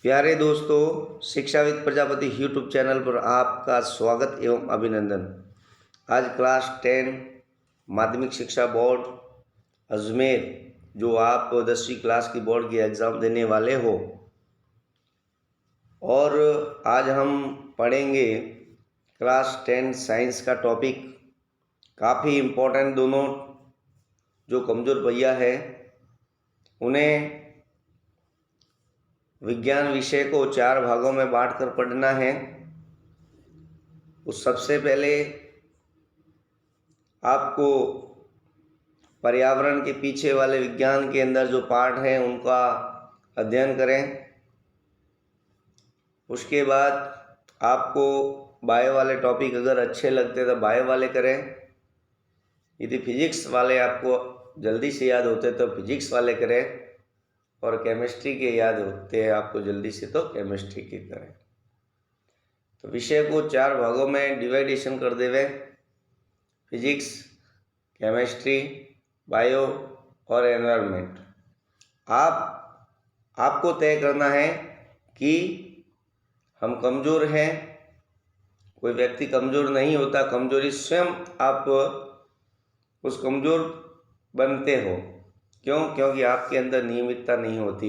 प्यारे दोस्तों, शिक्षाविद प्रजापति यूट्यूब चैनल पर आपका स्वागत एवं अभिनंदन। आज क्लास 10 माध्यमिक शिक्षा बोर्ड अजमेर, जो आप 10वीं क्लास की बोर्ड की एग्ज़ाम देने वाले हो, और आज हम पढ़ेंगे क्लास 10 साइंस का टॉपिक। काफ़ी इम्पोर्टेंट। दोनों जो कमज़ोर भैया है उन्हें विज्ञान विषय को 4 भागों में बांटकर पढ़ना है। उस सबसे पहले आपको पर्यावरण के पीछे वाले विज्ञान के अंदर जो पार्ट हैं उनका अध्ययन करें। उसके बाद आपको बायो वाले टॉपिक अगर अच्छे लगते तो बायो वाले करें। यदि फिजिक्स वाले आपको जल्दी से याद होते तो फिजिक्स वाले करें, और केमिस्ट्री के याद होते हैं आपको जल्दी से तो केमिस्ट्री के करें। तो विषय को 4 भागों में डिवाइडेशन कर देवे: फिजिक्स, केमिस्ट्री, बायो और एनवायरनमेंट। आपको तय करना है कि हम कमज़ोर हैं। कोई व्यक्ति कमज़ोर नहीं होता, कमज़ोरी स्वयं आप उस कमज़ोर बनते हो। क्यों? क्योंकि आपके अंदर नियमितता नहीं होती,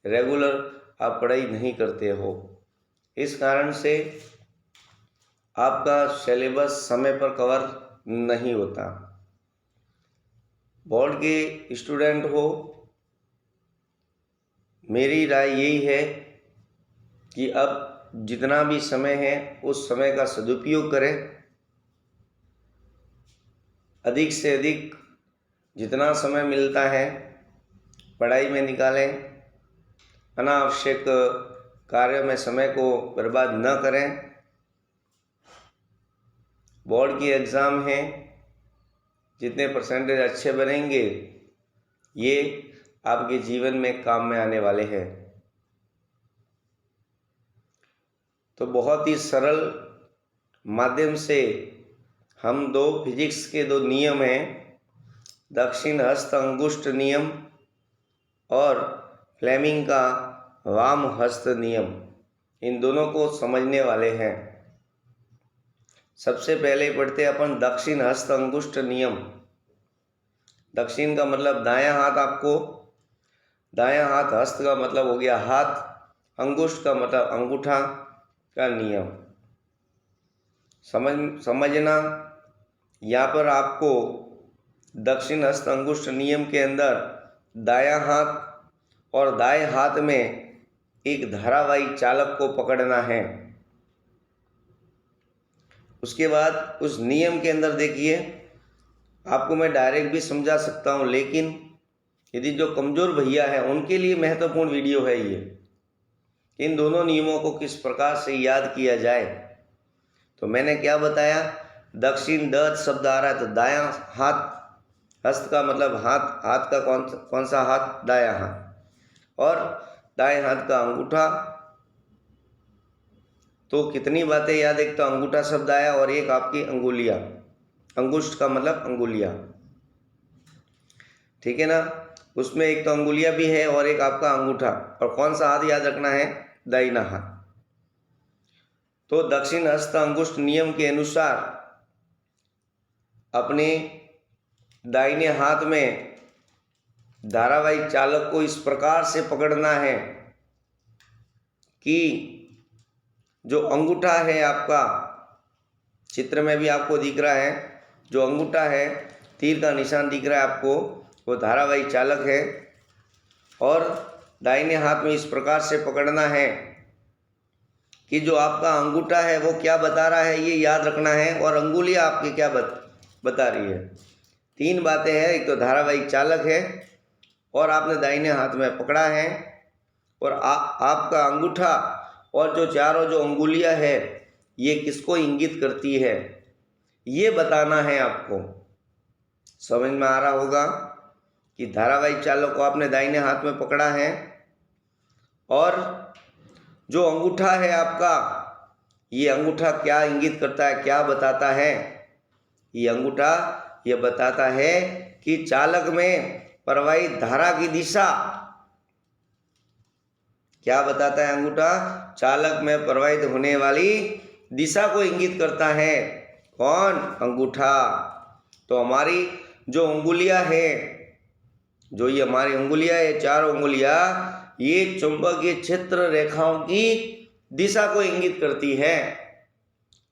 रेगुलर आप पढ़ाई नहीं करते हो। इस कारण से आपका सिलेबस समय पर कवर नहीं होता। बोर्ड के स्टूडेंट हो, मेरी राय यही है कि अब जितना भी समय है उस समय का सदुपयोग करें। अधिक से अधिक जितना समय मिलता है पढ़ाई में निकालें। अनावश्यक कार्यों में समय को बर्बाद न करें। बोर्ड की एग्ज़ाम है, जितने परसेंटेज अच्छे बनेंगे ये आपके जीवन में काम में आने वाले हैं। तो बहुत ही सरल माध्यम से हम फिजिक्स के 2 नियम हैं, दक्षिण हस्त अंगुष्ठ नियम और फ्लेमिंग का वाम हस्त नियम, इन दोनों को समझने वाले हैं। सबसे पहले पढ़ते हैं अपन दक्षिण हस्त अंगुष्ठ नियम। दक्षिण का मतलब दायां हाथ, आपको दायां हाथ, हस्त का मतलब हो गया हाथ, अंगुष्ठ का मतलब अंगूठा का नियम। समझना, यहाँ पर आपको दक्षिण हस्त अंगुष्ठ नियम के अंदर दायां हाथ और दाएं हाथ में एक धारावाही चालक को पकड़ना है। उसके बाद उस नियम के अंदर देखिए, आपको मैं डायरेक्ट भी समझा सकता हूँ, लेकिन यदि जो कमज़ोर भैया है उनके लिए महत्वपूर्ण वीडियो है ये, इन दोनों नियमों को किस प्रकार से याद किया जाए। तो मैंने क्या बताया, दक्षिण द शब्द आ रहा है तो दायां हाथ, हस्त का मतलब हाथ का कौन सा हाथ? दायां हाथ, और दाएं हाथ का अंगूठा। तो कितनी बातें याद, एक तो अंगूठा शब्द आया और एक आपकी अंगुलियां, अंगुष्ठ का मतलब अंगुलियां, ठीक है ना। उसमें एक तो अंगुलियां भी है और एक आपका अंगूठा, और कौन सा हाथ याद रखना है? दाहिना हाथ। तो दक्षिण हस्त अंगुष्ठ नियम के अनुसार अपने दाहिने हाथ में धारावाही चालक को इस प्रकार से पकड़ना है कि जो अंगूठा है आपका, चित्र में भी आपको दिख रहा है, जो अंगूठा है, तीर का निशान दिख रहा है आपको, वो धारावाही चालक है। और दाहिने हाथ में इस प्रकार से पकड़ना है कि जो आपका अंगूठा है वो क्या बता रहा है ये याद रखना है, और अंगुलियां आपकी क्या बता रही है। 3 बातें हैं, एक तो धारावाही चालक है और आपने दाहिने हाथ में पकड़ा है, और आपका अंगूठा और जो चारों जो अंगुलियां है ये किसको इंगित करती है ये बताना है आपको। समझ में आ रहा होगा कि धारावाही चालक को आपने दाहिने हाथ में पकड़ा है, और जो अंगूठा है आपका, ये अंगूठा क्या इंगित करता है, क्या बताता है? ये अंगूठा ये बताता है कि चालक में प्रवाहित धारा की दिशा क्या बताता है अंगूठा? चालक में प्रवाहित होने वाली दिशा को इंगित करता है। कौन? अंगूठा। तो हमारी जो उंगलियां है, जो ये हमारी उंगलियां है, 4 उंगलियां, ये चुंबकीय क्षेत्र रेखाओं की दिशा को इंगित करती है।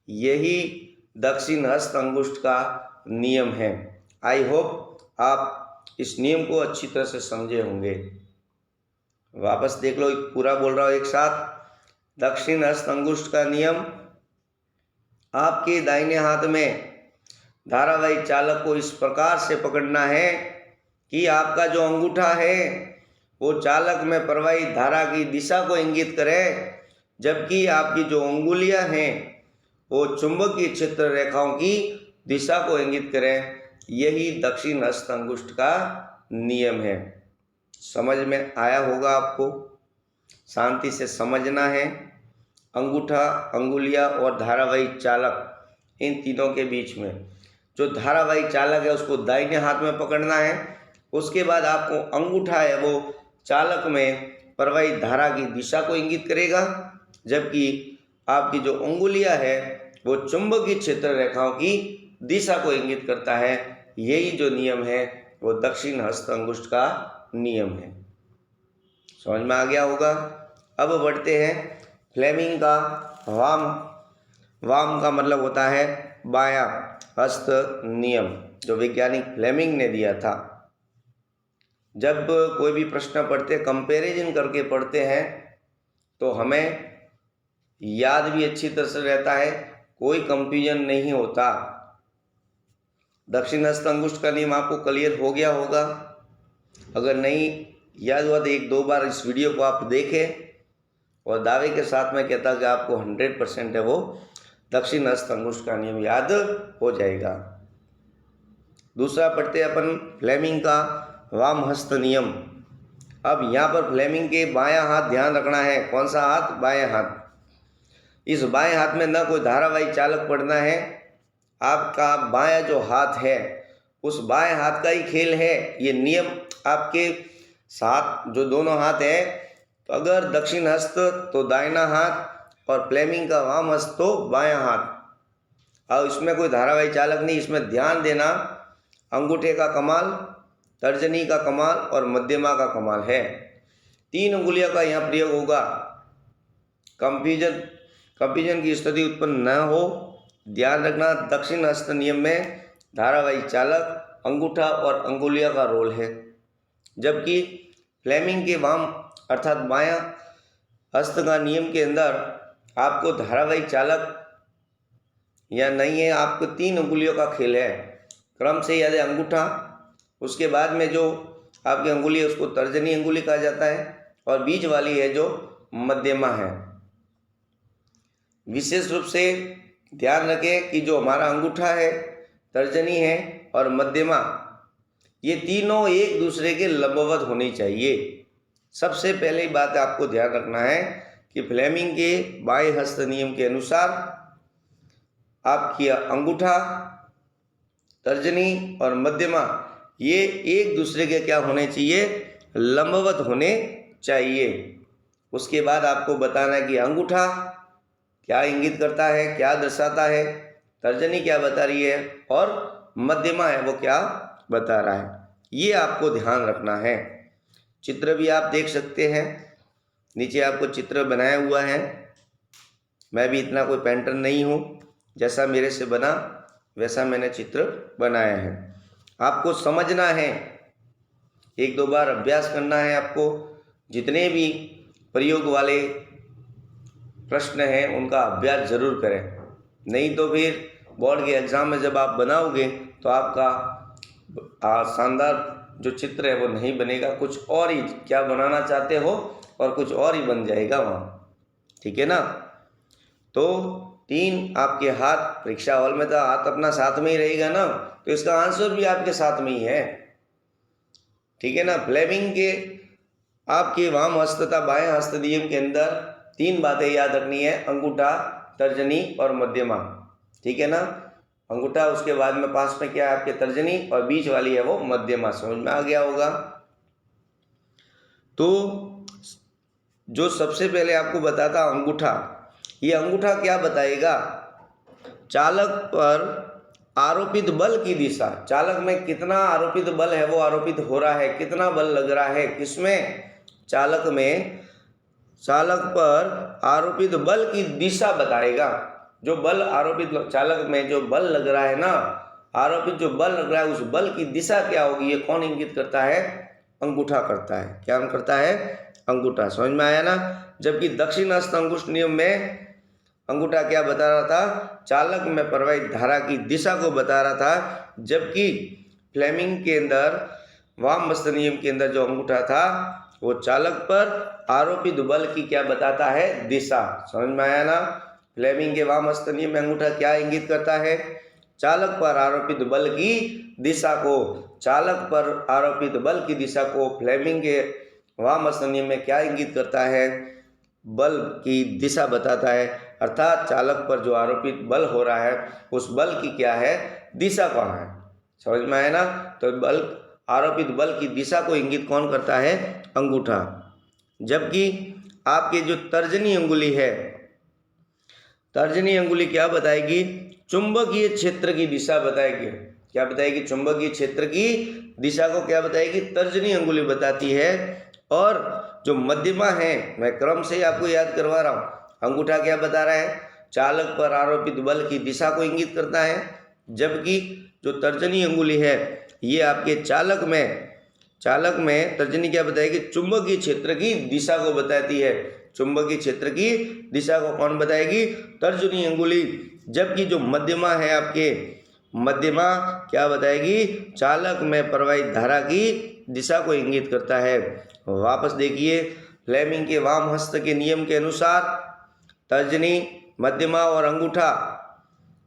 यही दक्षिण हस्त अंगुष्ठ का नियम है। आई होप आप इस नियम को अच्छी तरह से समझे होंगे। वापस देख लो, पूरा बोल रहा हूँ एक साथ। दक्षिण हस्त अंगुष्ठ का नियम, आपके दाहिने हाथ में धारावाही चालक को इस प्रकार से पकड़ना है कि आपका जो अंगूठा है वो चालक में प्रवाहित धारा की दिशा को इंगित करे, जबकि आपकी जो उंगलियां हैं वो चुंबकीय क्षेत्र रेखाओं की दिशा को इंगित करें। यही दक्षिण हस्त अंगुष्ठ का नियम है। समझ में आया होगा आपको? शांति से समझना है। अंगूठा, अंगुलियां और धारावाही चालक, इन तीनों के बीच में जो धारावाही चालक है उसको दाहिने हाथ में पकड़ना है। उसके बाद आपको अंगूठा है वो चालक में प्रवाहित धारा की दिशा को इंगित करेगा, जबकि आपकी जो उंगलियां है वो चुंबकीय क्षेत्र रेखाओं की दिशा को इंगित करता है। यही जो नियम है वो दक्षिण हस्त अंगुष्ठ का नियम है। समझ में आ गया होगा? अब बढ़ते हैं फ्लेमिंग का वाम। वाम का मतलब होता है बायां हस्त नियम, जो वैज्ञानिक फ्लेमिंग ने दिया था। जब कोई भी प्रश्न पढ़ते, कंपैरिजन करके पढ़ते हैं, तो हमें याद भी अच्छी तरह से रहता है, कोई कंफ्यूजन नहीं होता। दक्षिण हस्त अंगुष्ठ का नियम आपको क्लियर हो गया होगा। अगर नहीं याद हुआ तो 1-2 बार इस वीडियो को आप देखें, और दावे के साथ मैं कहता कि आपको 100% है वो दक्षिण हस्त अंगुष्ठ का नियम याद हो जाएगा। दूसरा पढ़ते हैं अपन फ्लेमिंग का वाम हस्त नियम। अब यहाँ पर फ्लेमिंग के बायां हाथ ध्यान रखना है। कौन सा हाथ? बायां हाथ। इस बाएं हाथ में न कोई धारावाही चालक पढ़ना है। आपका बायां जो हाथ है उस बाएं हाथ का ही खेल है। ये नियम आपके साथ जो दोनों हाथ हैं, तो अगर दक्षिण हस्त तो दाहिना हाथ और फ्लेमिंग का वाम हस्त तो बायां हाथ। और इसमें कोई धारावाही चालक नहीं। इसमें ध्यान देना, अंगूठे का कमाल, तर्जनी का कमाल और मध्यमा का कमाल है। 3 उंगलियों का यहाँ प्रयोग होगा। कंफ्यूजन की स्थिति उत्पन्न न हो, ध्यान रखना दक्षिण हस्त नियम में धारावाही चालक, अंगूठा और अंगुलियों का रोल है, जबकि फ्लेमिंग के वाम अर्थात बायां हस्त का नियम के अंदर आपको धारावाही चालक या नहीं है, आपको 3 उंगलियों का खेल है। क्रम से याद है, अंगूठा, उसके बाद में जो आपकी अंगुली है उसको तर्जनी अंगुली कहा जाता है, और बीच वाली है जो मध्यमा है। विशेष रूप से ध्यान रखें कि जो हमारा अंगूठा है, तर्जनी है और मध्यमा, ये तीनों एक दूसरे के लंबवत होनी चाहिए। सबसे पहली बात आपको ध्यान रखना है कि फ्लेमिंग के बाएं हस्त नियम के अनुसार आपकी अंगूठा, तर्जनी और मध्यमा ये एक दूसरे के क्या होने चाहिए? लंबवत होने चाहिए। उसके बाद आपको बताना है कि अंगूठा क्या इंगित करता है, क्या दर्शाता है, तर्जनी क्या बता रही है और मध्यमा है वो क्या बता रहा है। ये आपको ध्यान रखना है। चित्र भी आप देख सकते हैं, नीचे आपको चित्र बनाया हुआ है। मैं भी इतना कोई पेंटर नहीं हूँ, जैसा मेरे से बना वैसा मैंने चित्र बनाया है। आपको समझना है, 1-2 बार अभ्यास करना है आपको। जितने भी प्रयोग वाले प्रश्न हैं उनका अभ्यास जरूर करें, नहीं तो फिर बोर्ड के एग्ज़ाम में जब आप बनाओगे तो आपका शानदार जो चित्र है वो नहीं बनेगा, कुछ और ही क्या बनाना चाहते हो और कुछ और ही बन जाएगा वहाँ। ठीक है ना? तो 3 आपके हाथ, परीक्षा हॉल में तो हाथ अपना साथ में ही रहेगा ना, तो इसका आंसर भी आपके साथ में ही है। ठीक है ना? फ्लेमिंग के आपके वाम हस्त तथा बाएं हस्त नियम के अंदर 3 बातें याद रखनी है, अंगूठा, तर्जनी और मध्यमा। ठीक है ना? अंगूठा, उसके बाद में पास में क्या है आपके तर्जनी, और बीच वाली है वो मध्यमा। समझ में आ गया होगा? तो जो सबसे पहले आपको बताता अंगूठा, ये अंगूठा क्या बताएगा? चालक पर आरोपित बल की दिशा, चालक में कितना आरोपित बल है, वो आरोपित हो रहा है, कितना बल लग रहा है किसमें? चालक में। चालक पर आरोपित बल की दिशा बताएगा। जो बल आरोपित चालक में जो बल लग रहा है ना, आरोपित जो बल लग रहा है, उस बल की दिशा क्या होगी, ये कौन इंगित करता है? अंगूठा करता है। क्या करता है? अंगूठा। समझ में आया ना? जबकि दक्षिण हस्त अंगुष्ठ नियम में अंगूठा क्या बता रहा था? चालक में प्रवाहित धारा की दिशा को बता रहा था। जबकि फ्लेमिंग के अंदर वाम हस्त नियम के अंदर जो अंगूठा था वो चालक पर आरोपित बल की क्या बताता है? दिशा। समझ में आया ना? फ्लेमिंग के वाम हस्त नियम में अंगूठा क्या इंगित करता है? चालक पर आरोपित बल की दिशा को। चालक पर आरोपित बल की दिशा को फ्लेमिंग के वाम हस्त नियम में क्या इंगित करता है? बल की दिशा बताता है। अर्थात चालक पर जो आरोपित बल हो रहा है उस बल की क्या है? दिशा कहाँ है? समझ में आया ना? तो बल आरोपित बल की दिशा को इंगित कौन करता है? अंगूठा। जबकि आपकी जो तर्जनी अंगुली है, तर्जनी अंगुली क्या बताएगी? चुंबकीय क्षेत्र की दिशा बताएगी। क्या बताएगी? चुंबकीय क्षेत्र की दिशा को क्या बताएगी? तर्जनी अंगुली बताती है। और जो मध्यमा है, मैं क्रम से ही आपको याद करवा रहा हूँ, अंगूठा क्या बता रहा है? चालक पर आरोपित बल की दिशा को इंगित करता है। जबकि जो तर्जनी अंगुली है ये आपके चालक में तर्जनी क्या बताएगी? चुंबकीय क्षेत्र की दिशा को बताती है। चुंबकीय क्षेत्र की दिशा को कौन बताएगी? तर्जनी अंगुली। जबकि जो मध्यमा है आपके, मध्यमा क्या बताएगी? चालक में प्रवाहित धारा की दिशा को इंगित करता है। वापस देखिए, फ्लेमिंग के वाम हस्त के नियम के अनुसार तर्जनी, मध्यमा और अंगूठा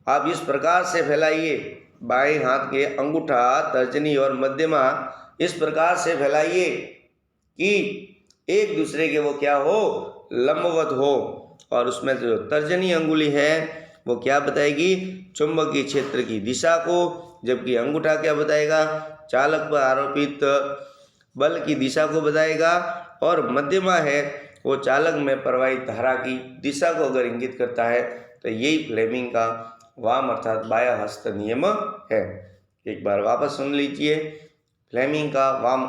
आप इस प्रकार से फैलाइए। बाएं हाथ के अंगूठा, तर्जनी और मध्यमा इस प्रकार से फैलाइए कि एक दूसरे के वो क्या हो? लंबवत हो। और उसमें जो तर्जनी अंगुली है वो क्या बताएगी? चुंबकीय क्षेत्र की दिशा को। जबकि अंगूठा क्या बताएगा? चालक पर आरोपित बल की दिशा को बताएगा। और मध्यमा है वो चालक में प्रवाहित धारा की दिशा को अगर इंगित करता है तो यही फ्लेमिंग का वाम अर्थात बायां हस्त नियम है। एक बार वापस सुन लीजिए, फ्लेमिंग का वाम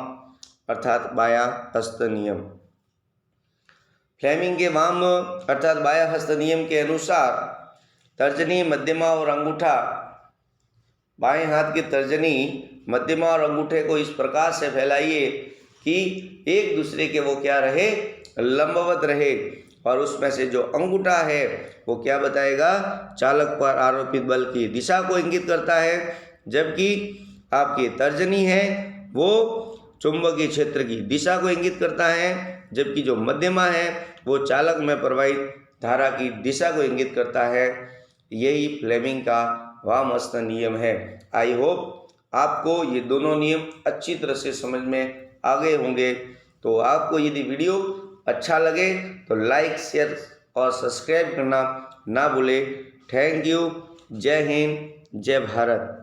अर्थात बायां हस्त नियम। फ्लेमिंग के वाम अर्थात बायां हस्त नियम के अनुसार तर्जनी, मध्यमा और अंगूठा, बाएं हाथ की तर्जनी, मध्यमा और अंगूठे को इस प्रकार से फैलाइए कि एक दूसरे के वो क्या रहे? लंबवत रहे। और उसमें से जो अंगूठा है वो क्या बताएगा? चालक पर आरोपित बल की दिशा को इंगित करता है। जबकि आपकी तर्जनी है वो चुंबकीय क्षेत्र की दिशा को इंगित करता है। जबकि जो मध्यमा है वो चालक में प्रवाहित धारा की दिशा को इंगित करता है। यही फ्लेमिंग का वाम हस्त नियम है। आई होप आपको ये दोनों नियम अच्छी तरह से समझ में आ गए होंगे। तो आपको यदि वीडियो अच्छा लगे तो लाइक, शेयर और सब्सक्राइब करना ना भूलें। Thank you. जय हिंद, जय भारत।